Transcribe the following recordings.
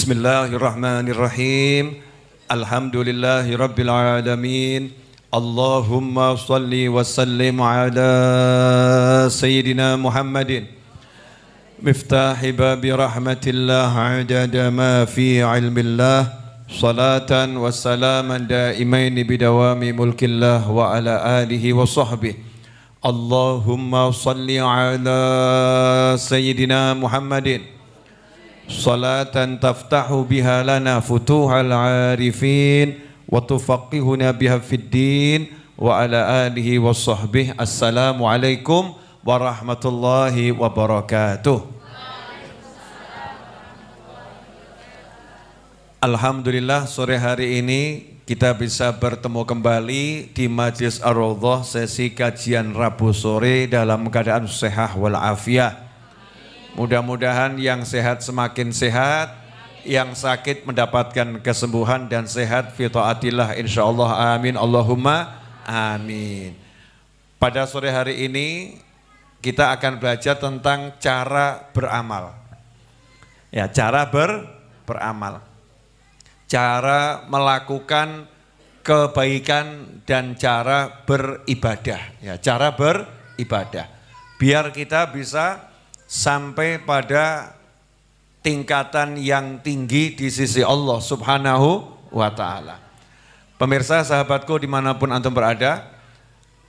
Bismillahirrahmanirrahim. Alhamdulillahi rabbil alamin. Allahumma salli wa sallim ala Sayyidina Muhammadin miftahi babi rahmatillah adada ma fi ilmillah salatan wa salaman daimaini bidawami mulkillah wa ala alihi wa sahbihi. Allahumma salli ala Sayyidina Muhammadin salatan taftahu biha lana futuhal arifin wa tufaqihuna biha fid din wa ala alihi wa sahbihi. Assalamualaikum warahmatullahi wabarakatuh. Alhamdulillah, sore hari ini kita bisa bertemu kembali di Majlis Ar-Raudhah sesi kajian Rabu sore dalam keadaan sehat walafiat. Mudah-mudahan yang sehat semakin sehat, yang sakit mendapatkan kesembuhan dan sehat fi taatillah insyaallah, amin Allahumma amin. Pada sore hari ini kita akan belajar tentang cara beramal. Ya, cara beramal. Cara melakukan kebaikan dan cara beribadah. Ya, cara beribadah. Biar kita bisa sampai pada tingkatan yang tinggi di sisi Allah Subhanahu wa ta'ala. Pemirsa, sahabatku dimanapun antum berada,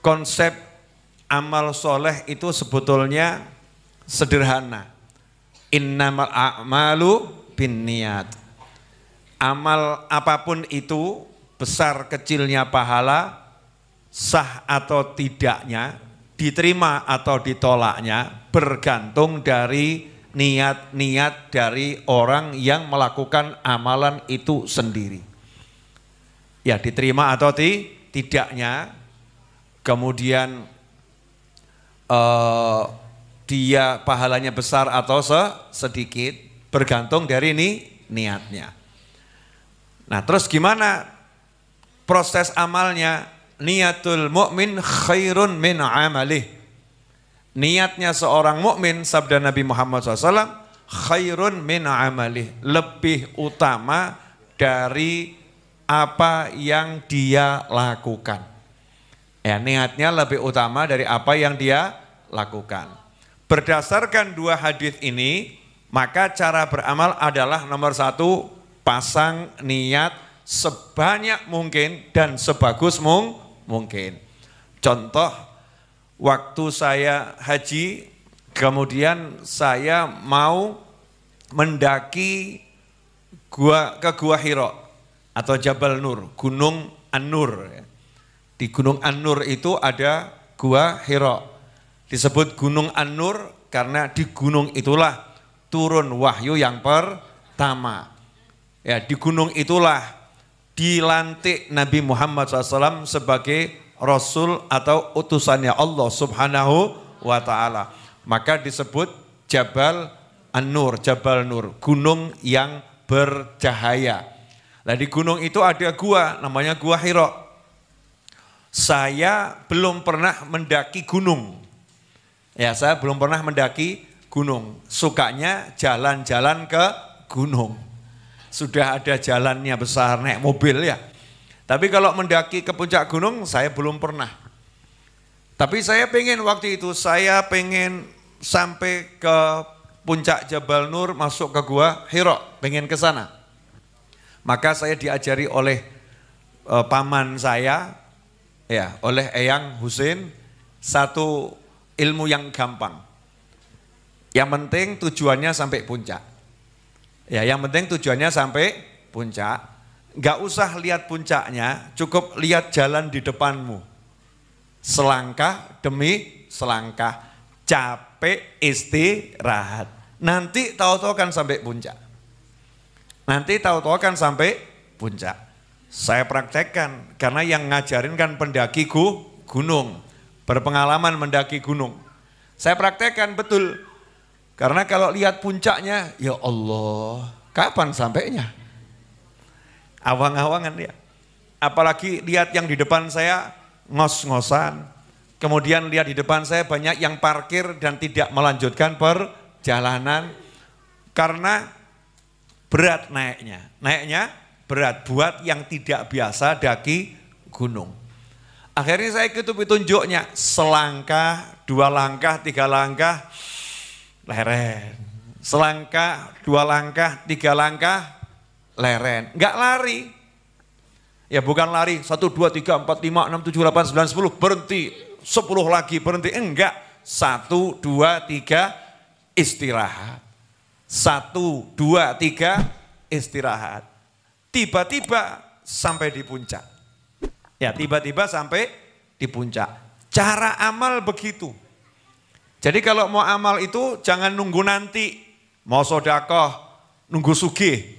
konsep amal soleh itu sebetulnya sederhana. Innamal a'malu binniyat. Amal apapun itu, besar kecilnya pahala, sah atau tidaknya, diterima atau ditolaknya, bergantung dari niat-niat dari orang yang melakukan amalan itu sendiri. Ya, diterima atau tidaknya, kemudian dia pahalanya besar atau sedikit, bergantung dari niatnya. Nah, terus gimana proses amalnya? Niatul mu'min khairun min amalih. Niatnya seorang mukmin, sabda Nabi Muhammad SAW, khairun min amalih, lebih utama dari apa yang dia lakukan. Ya, niatnya lebih utama dari apa yang dia lakukan. Berdasarkan dua hadis ini, maka cara beramal adalah nomor satu, pasang niat sebanyak mungkin dan sebagus mungkin. Contoh, waktu saya haji, kemudian saya mau mendaki ke Gua Hira atau Jabal Nur, Gunung An-Nur. Di Gunung An-Nur itu ada Gua Hira. Disebut Gunung An-Nur karena di gunung itulah turun wahyu yang pertama. Ya, di gunung itulah dilantik Nabi Muhammad SAW sebagai Rasul atau utusannya Allah Subhanahu wa ta'ala. Maka disebut Jabal An-Nur, Jabal Nur, gunung yang bercahaya. Nah, di gunung itu ada gua, namanya Gua Hira. Saya belum pernah mendaki gunung. Ya, saya belum pernah mendaki gunung. Sukanya jalan-jalan ke gunung. Sudah ada jalannya besar, naik mobil ya. Tapi kalau mendaki ke puncak gunung, saya belum pernah. Tapi saya pengen waktu itu, saya pengen sampai ke puncak Jabal Nur, masuk ke Gua Hira, pengen ke sana. Maka saya diajari oleh paman saya, ya, oleh Eyang Husin, satu ilmu yang gampang. Yang penting tujuannya sampai puncak. Ya, yang penting tujuannya sampai puncak. Enggak usah lihat puncaknya, cukup lihat jalan di depanmu. Selangkah demi selangkah, capek istirahat. Nanti tahu-tahu kan sampai puncak. Nanti tahu-tahu kan sampai puncak. Saya praktekkan karena yang ngajarin kan pendaki gunung, berpengalaman mendaki gunung. Saya praktekkan betul. Karena kalau lihat puncaknya, ya Allah, kapan sampainya? Awang-awangan ya. Apalagi lihat yang di depan saya ngos-ngosan. Kemudian lihat di depan saya banyak yang parkir dan tidak melanjutkan perjalanan. Karena berat naiknya. Naiknya berat buat yang tidak biasa daki gunung. Akhirnya saya ikut petunjuknya, selangkah, 2 langkah, 3 langkah, leren. Selangkah, 2 langkah, 3 langkah, leren. Enggak lari. Ya bukan lari, 1, 2, 3, 4, 5, 6, 7, 8, 9, 10, berhenti. 10 lagi berhenti, enggak. 1, 2, 3, istirahat. 1, 2, 3, istirahat. Tiba-tiba sampai di puncak. Ya tiba-tiba sampai di puncak. Cara amal begitu. Jadi kalau mau amal itu jangan nunggu nanti. Mau sedekah, nunggu sugih.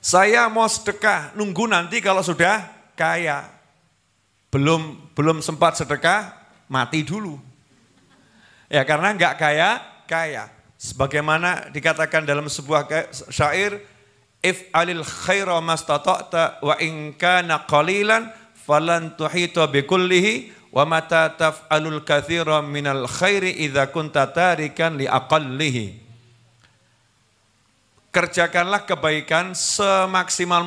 Saya mau sedekah, nunggu nanti kalau sudah kaya. Belum sempat sedekah, mati dulu. Ya karena enggak kaya. Sebagaimana dikatakan dalam sebuah syair, if'alil khaira mastata'ta wa in kana qalilan falan tuhita bikullihi wa mata taf'alul katsira minal khairi idza kunta tarikan li aqallihi. Kerjakanlah kebaikan semaksimal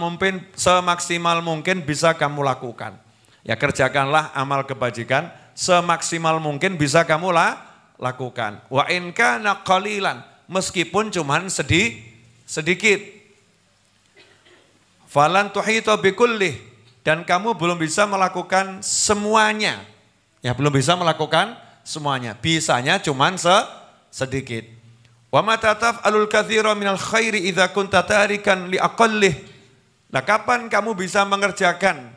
mungkin bisa kamu lakukan. Ya kerjakanlah amal kebajikan semaksimal mungkin bisa kamu lakukan. Wa in kana qalilan, meskipun cuman sedikit. Falan tuhita bikullih, dan kamu belum bisa melakukan semuanya. Ya belum bisa melakukan semuanya. Bisanya cuman sedikit. Wa mata taf'alul katsira minal khairi idza kunta tarikan li aqallih. Nah, kapan kamu bisa mengerjakan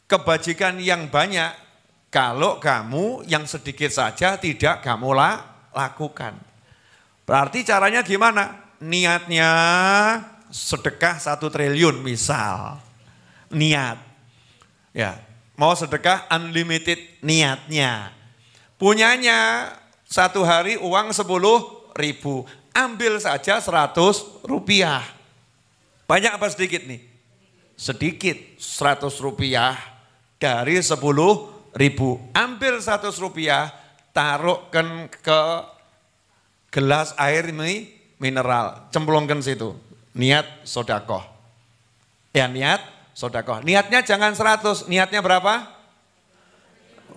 kebajikan yang banyak kalau kamu yang sedikit saja tidak kamu lakukan? Berarti caranya gimana? Niatnya sedekah 1 triliun misal. Niat. Ya, mau sedekah unlimited niatnya. Punyanya 1 hari uang 10.000, ambil saja 100 rupiah. Banyak apa sedikit nih? Sedikit, 100 rupiah dari 10.000. Ambil 100 rupiah, taruhkan ke gelas air mineral, cemplungkan situ. Niat sodakoh. Ya niat sodakoh. Niatnya jangan 100, niatnya berapa?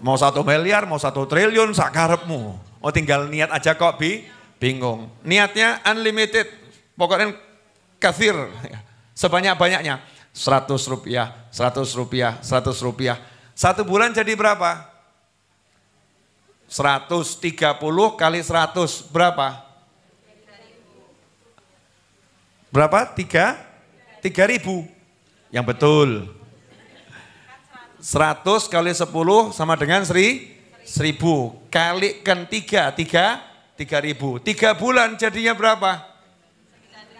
Mau 1 miliar, mau 1 triliun, sakarepmu. Oh tinggal niat aja kok bingung. Niatnya unlimited, pokoknya kathir, sebanyak-banyaknya. 100 rupiah, 100 rupiah, 100 rupiah. 1 bulan jadi berapa? 130 kali 100 berapa? Berapa? 3.000. Yang betul. 100 kali 10 sama dengan 1.000. Kalikan 3.000. 3 bulan jadinya berapa?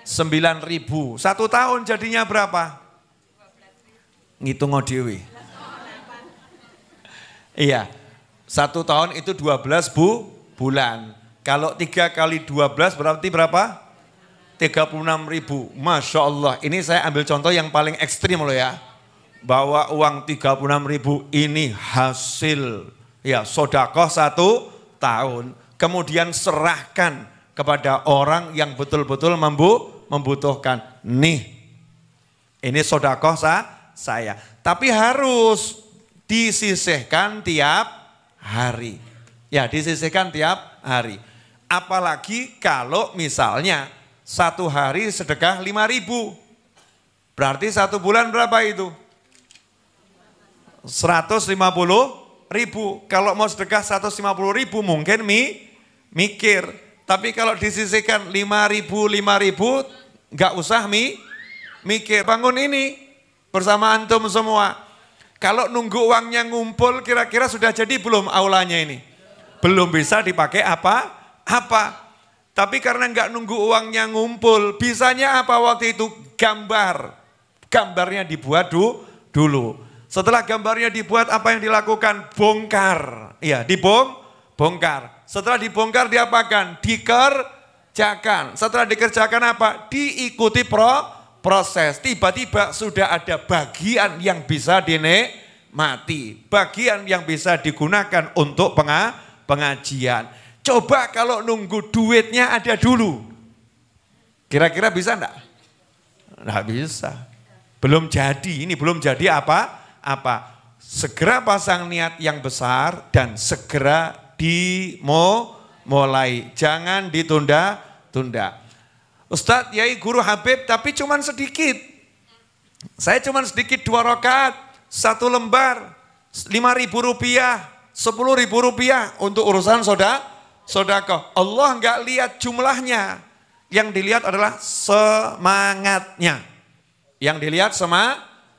9.000. 1 tahun jadinya berapa? Ngitung dewe. Iya. 1 tahun itu 12 bulan. Kalau 3 kali 12 berarti berapa? 36.000. Masya Allah. Ini saya ambil contoh yang paling ekstrim loh ya. Bawa uang 36.000 ini hasil ya sodakoh 1 tahun. Kemudian serahkan kepada orang yang betul-betul membutuhkan. Nih, ini sodakoh saya. Tapi harus disisihkan tiap hari. Ya disisihkan tiap hari. Apalagi kalau misalnya 1 hari sedekah 5.000. Berarti 1 bulan berapa itu? 150.000. Kalau mau sedekah 150.000 mungkin mikir. Tapi kalau disisihkan 5.000 nggak usah mikir. Bangun ini bersama antum semua. Kalau nunggu uangnya ngumpul kira-kira sudah jadi belum aulanya ini? Belum bisa dipakai apa? Tapi karena nggak nunggu uangnya ngumpul, bisanya apa waktu itu? Gambarnya dibuat dulu. Setelah gambarnya dibuat, apa yang dilakukan? Bongkar. Ya, dibongkar. Setelah dibongkar diapakan? Dikerjakan. Setelah dikerjakan apa? Diikuti proses. Tiba-tiba sudah ada bagian yang bisa dinikmati. Bagian yang bisa digunakan untuk pengajian. Coba kalau nunggu duitnya ada dulu. Kira-kira bisa enggak? Enggak bisa. Belum jadi, ini belum jadi apa? Segera pasang niat yang besar dan segera dimulai. Jangan ditunda-tunda. Ustadz, Yai, Guru, Habib, tapi cuman sedikit. Saya cuman sedikit 2 rakaat, 1 lembar, 5.000 rupiah, 10.000 rupiah untuk urusan sodako. Allah enggak lihat jumlahnya. Yang dilihat adalah semangatnya. Yang dilihat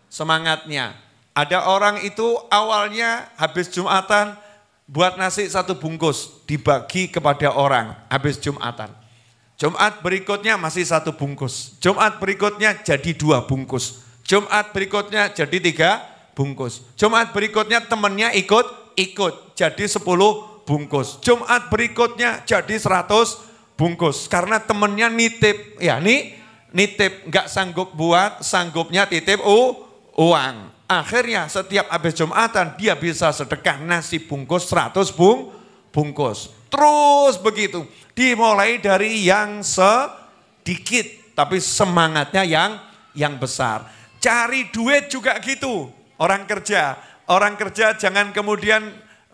semangatnya. Ada orang itu awalnya habis Jumatan buat nasi 1 bungkus dibagi kepada orang habis Jumatan. Jumat berikutnya masih 1 bungkus. Jumat berikutnya jadi 2 bungkus. Jumat berikutnya jadi 3 bungkus. Jumat berikutnya temannya ikut jadi 10 bungkus. Jumat berikutnya jadi 100 bungkus. Karena temannya nitip, ya nitip nggak sanggup buat, sanggupnya titip uang. Akhirnya setiap habis Jumatan dia bisa sedekah nasi bungkus 100 bungkus. Terus begitu. Dimulai dari yang sedikit tapi semangatnya yang besar. Cari duit juga gitu. Orang kerja jangan kemudian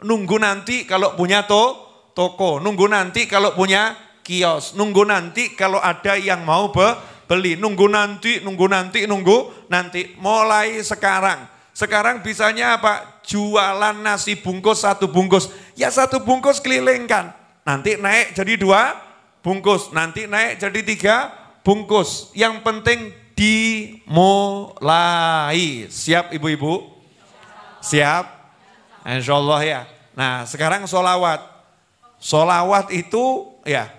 nunggu nanti kalau punya toko, nunggu nanti kalau punya kios, nunggu nanti kalau ada yang mau beli, nunggu nanti. Mulai sekarang. Sekarang bisanya apa? Jualan nasi bungkus 1 bungkus. Ya 1 bungkus kelilingkan. Nanti naik jadi 2 bungkus. Nanti naik jadi 3 bungkus. Yang penting dimulai. Siap ibu-ibu? Siap? Insya Allah ya. Nah sekarang sholawat. Sholawat itu ya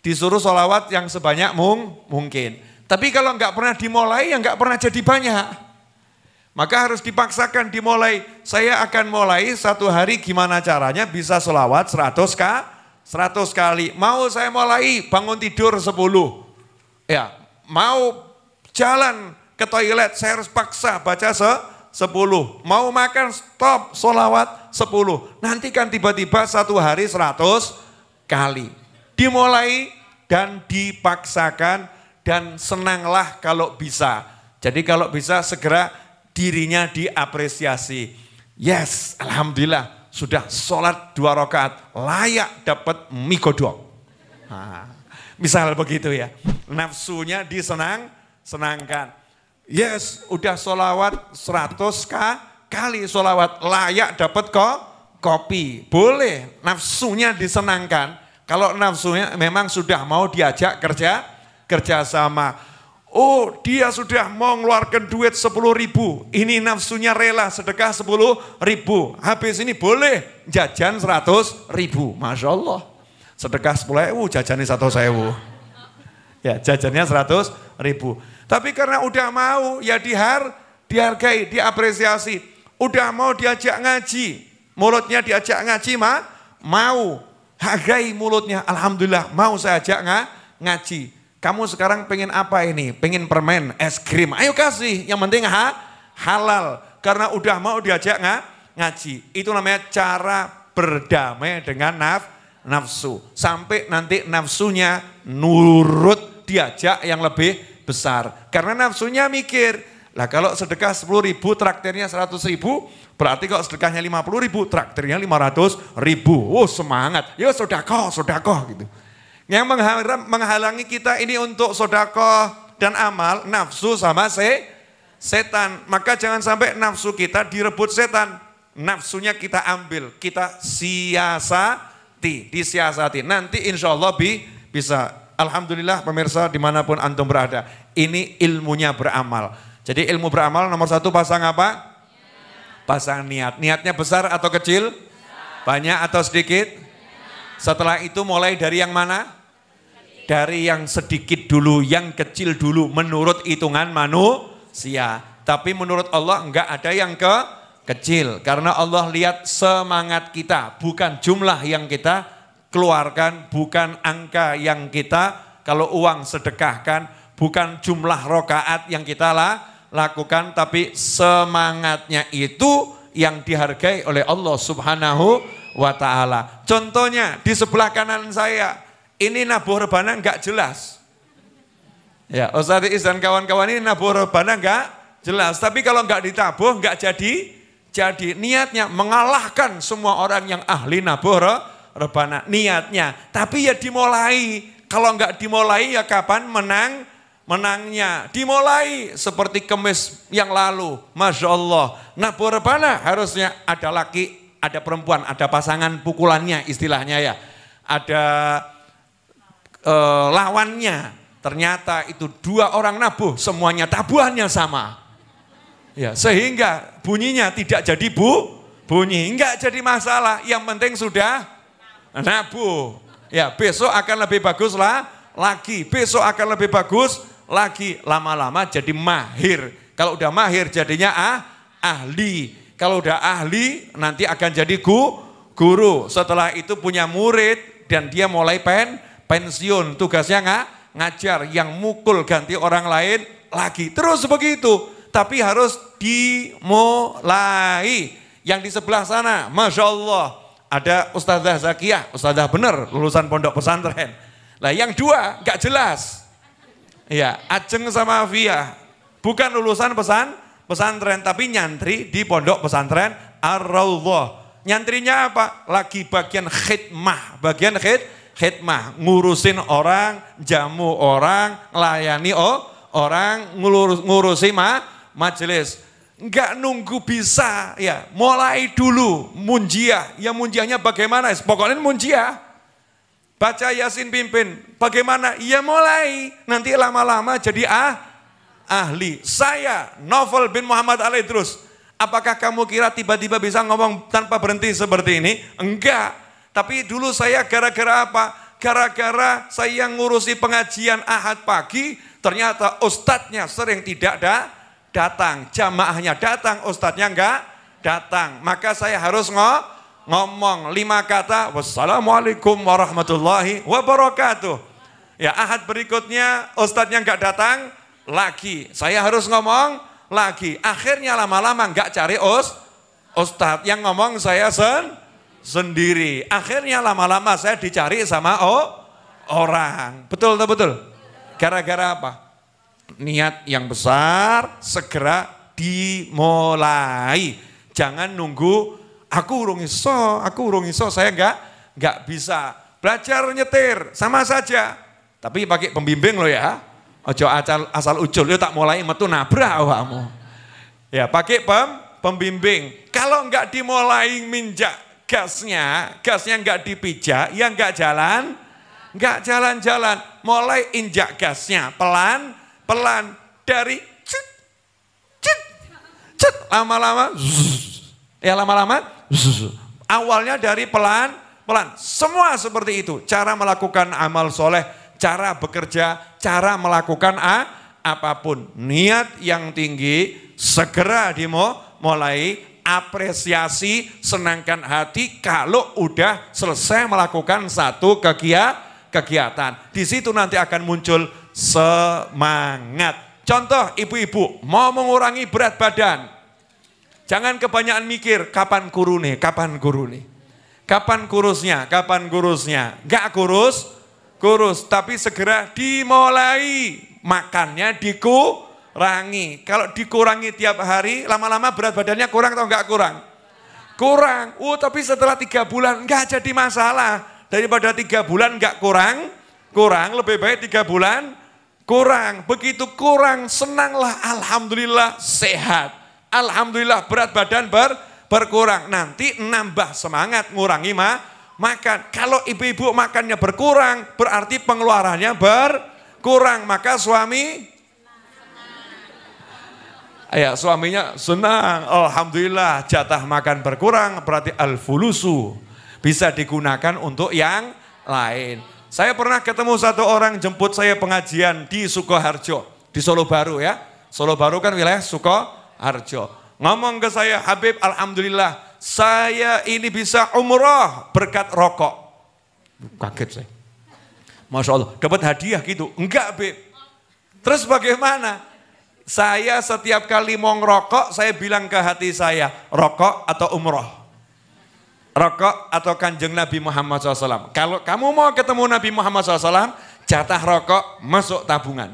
disuruh sholawat yang sebanyak mungkin. Tapi kalau nggak pernah dimulai, ya nggak pernah jadi banyak. Maka harus dipaksakan dimulai. Saya akan mulai 1 hari gimana caranya bisa sholawat 100 kali. Mau saya mulai bangun tidur 10. Ya, mau jalan ke toilet saya harus paksa baca 10. Mau makan stop sholawat 10. Nanti kan tiba-tiba 1 hari 100 kali. Dimulai dan dipaksakan dan senanglah kalau bisa. Jadi kalau bisa segera dirinya diapresiasi. Yes, alhamdulillah sudah sholat 2 rakaat layak dapat mie godong. Nah, misal begitu ya. Nafsunya disenangkan. Yes, udah sholawat 100 kali sholawat layak dapat kopi. Boleh, nafsunya disenangkan. Kalau nafsunya memang sudah mau diajak kerja sama. Oh dia sudah mau ngeluarkan duit 10.000. Ini nafsunya rela sedekah 10.000. Habis ini boleh jajan 100.000. Masya Allah. Sedekah 10.000 jajannya 100.000. Ya jajannya 100.000. Tapi karena udah mau ya dihargai, diapresiasi. Udah mau diajak ngaji. Mulutnya diajak ngaji mau. Hargai mulutnya. Alhamdulillah mau saya ajak ngaji. Kamu sekarang pengen apa ini? Pengen permen, es krim. Ayo kasih, yang penting halal. Karena udah mau diajak ngaji. Itu namanya cara berdamai dengan nafsu. Sampai nanti nafsunya nurut diajak yang lebih besar. Karena nafsunya mikir, lah kalau sedekah 10.000 traktirnya 100.000, berarti kalau sedekahnya 50.000 traktirnya 500.000. Oh semangat, yo sodakoh gitu. Yang menghalangi kita ini untuk sodakoh dan amal, nafsu sama setan. Maka jangan sampai nafsu kita direbut setan. Nafsunya kita ambil, kita disiasati. Nanti insya Allah bisa. Alhamdulillah pemirsa dimanapun antum berada. Ini ilmunya beramal. Jadi ilmu beramal nomor 1 pasang apa? Pasang niat. Niatnya besar atau kecil? Banyak atau sedikit? Setelah itu mulai dari yang mana? Dari yang sedikit dulu, yang kecil dulu menurut hitungan manusia. Tapi menurut Allah enggak ada yang kecil. Karena Allah lihat semangat kita, bukan jumlah yang kita keluarkan, bukan angka yang kita kalau uang sedekahkan, bukan jumlah rakaat yang kita lakukan, tapi semangatnya itu yang dihargai oleh Allah Subhanahu wa ta'ala. Contohnya di sebelah kanan saya, ini nabuh rebana enggak jelas. Ya, Ustadz Is dan kawan-kawan ini nabuh rebana enggak jelas. Tapi kalau enggak ditabuh enggak jadi niatnya mengalahkan semua orang yang ahli nabuh rebana. Niatnya. Tapi ya dimulai. Kalau enggak dimulai ya kapan menangnya. Dimulai seperti Kemis yang lalu. Masya Allah. Nabuh rebana harusnya ada laki, ada perempuan, ada pasangan pukulannya istilahnya ya. Ada lawannya. Ternyata itu 2 orang nabuh, semuanya tabuhannya sama. Ya, sehingga bunyinya tidak jadi bunyi, enggak jadi masalah. Yang penting sudah nabuh. Ya, besok akan lebih bagus lagi. Besok akan lebih bagus lagi. Lama-lama jadi mahir. Kalau udah mahir jadinya ahli. Kalau udah ahli nanti akan jadi guru. Setelah itu punya murid dan dia mulai pensiun. Tugasnya ngajar, yang mukul ganti orang lain lagi. Terus begitu. Tapi harus dimulai. Yang di sebelah sana, Masya Allah, ada Ustazah Zakiyah, Ustazah bener, lulusan pondok pesantren. Nah yang 2 gak jelas. Ya, Ajeng sama Afia, bukan lulusan pesantren, tapi nyantri di pondok pesantren Ar-Raudhah. Nyantrinya apa? Lagi bagian khidmah, khidmah, ngurusin orang, jamu orang, melayani orang, ngurusi majelis. Enggak nunggu bisa, ya mulai dulu munjiah. Ya munjiahnya bagaimana? Pokoknya munjiah. Baca Yasin pimpin, bagaimana? Ya mulai, nanti lama-lama jadi ahli. Saya, Novel bin Muhammad Al-Idrus, apakah kamu kira tiba-tiba bisa ngomong tanpa berhenti seperti ini? Enggak. Tapi dulu saya gara-gara apa? Gara-gara saya ngurusi pengajian Ahad pagi, ternyata ustadznya sering tidak datang. Jamaahnya datang, ustadznya enggak datang. Maka saya harus ngomong 5 kata, wassalamualaikum warahmatullahi wabarakatuh. Ya, Ahad berikutnya ustadznya enggak datang lagi. Saya harus ngomong lagi. Akhirnya lama-lama enggak cari ustadz, yang ngomong saya sendiri. Akhirnya lama-lama saya dicari sama orang. Betul atau betul? Gara-gara apa? Niat yang besar segera dimulai. Jangan nunggu aku urung iso, saya enggak bisa. Belajar nyetir sama saja. Tapi pakai pembimbing loh ya. Ojo asal ucul, yo tak mulai metu nabrak awakmu. Ya, pakai pembimbing. Kalau enggak dimulai minjak gasnya enggak dipijak, ya enggak jalan-jalan. Mulai injak gasnya pelan dari cet, lama-lama awalnya dari pelan. Semua seperti itu. Cara melakukan amal soleh, cara bekerja, cara melakukan apapun. Niat yang tinggi segera dimulai. Apresiasi, senangkan hati kalau udah selesai melakukan satu kegiatan. Di situ nanti akan muncul semangat. Contoh ibu-ibu mau mengurangi berat badan. Jangan kebanyakan mikir kapan kurusnya, kapan kurusnya. Gak kurus, tapi segera dimulai. Makannya dikurangi. Kalau dikurangi tiap hari, lama-lama berat badannya kurang atau enggak kurang? Kurang. Tapi setelah 3 bulan enggak jadi masalah. Daripada 3 bulan enggak kurang, lebih baik 3 bulan kurang. Begitu kurang, senanglah, alhamdulillah sehat. Alhamdulillah berat badan berkurang. Nanti nambah semangat ngurangi makan. Kalau ibu-ibu makannya berkurang, berarti pengeluarannya berkurang. Maka suaminya senang, alhamdulillah jatah makan berkurang, berarti al-fulusu bisa digunakan untuk yang lain. Saya pernah ketemu satu orang jemput saya pengajian di Sukoharjo, di Solo Baru ya. Solo Baru kan wilayah Sukoharjo. Ngomong ke saya, Habib alhamdulillah saya ini bisa umroh berkat rokok. Kaget saya. Masya Allah, dapat hadiah gitu. Enggak Beb. Terus bagaimana? Saya setiap kali mau ngerokok, saya bilang ke hati saya, rokok atau umroh? Rokok atau kanjeng Nabi Muhammad SAW? Kalau kamu mau ketemu Nabi Muhammad SAW, jatah rokok masuk tabungan.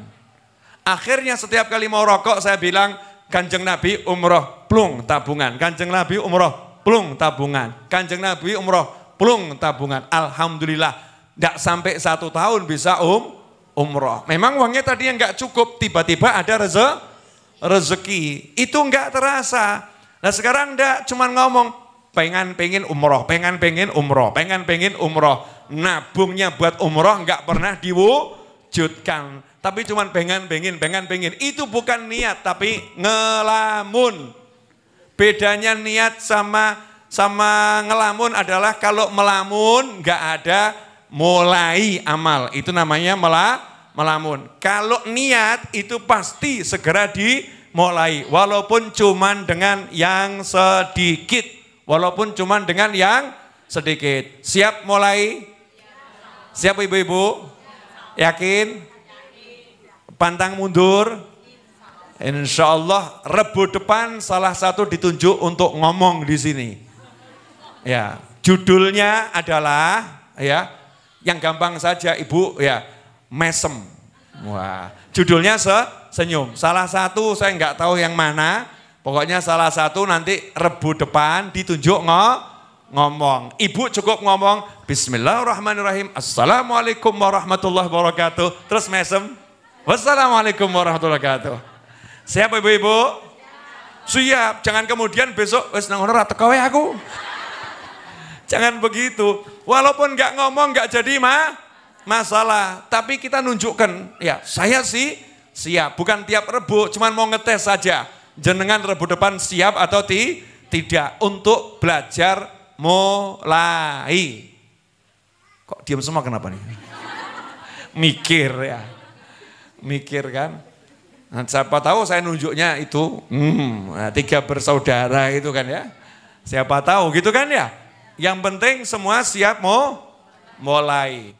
Akhirnya setiap kali mau rokok saya bilang, Kanjeng Nabi umroh, plung tabungan. Kanjeng Nabi umroh, plung tabungan. Kanjeng Nabi umroh, plung tabungan. Alhamdulillah, tidak sampai 1 tahun bisa umroh. Memang uangnya tadi yang nggak cukup, tiba-tiba ada rezeki. Itu nggak terasa. Nah sekarang enggak, cuman ngomong, pengen umroh, pengen umroh. Nabungnya buat umroh nggak pernah diwujudkan. Tapi cuman pengen. Itu bukan niat, tapi ngelamun. Bedanya niat sama ngelamun adalah kalau melamun nggak ada mulai amal. Itu namanya melamun. Kalau niat itu pasti segera dimulai. Walaupun cuman dengan yang sedikit. Siap mulai? Siap ibu-ibu? Yakin? Pantang mundur? Insya Allah Rebu depan salah satu ditunjuk untuk ngomong di sini. Ya, judulnya adalah ya, yang gampang saja ibu ya, mesem. Wah, judulnya senyum. Salah satu saya nggak tahu yang mana. Pokoknya salah satu nanti Rebu depan ditunjuk ngomong. Ibu cukup ngomong Bismillahirrahmanirrahim. Assalamualaikum warahmatullahi wabarakatuh. Terus mesem. Wassalamualaikum warahmatullahi wabarakatuh. Siap ibu-ibu? Siap. Jangan kemudian besok wis nang ngono ra teko wae aku. Jangan begitu. Walaupun nggak ngomong nggak jadi masalah. Tapi kita nunjukkan ya saya sih siap. Bukan tiap Rebu, cuman mau ngetes saja. Jenengan Rebu depan siap atau tidak untuk belajar mulai. Kok diam semua kenapa nih? Mikir ya. Mikir kan. Nah, siapa tahu saya nunjuknya itu 3 bersaudara itu kan ya. Siapa tahu gitu kan ya. Yang penting semua siap mau mulai.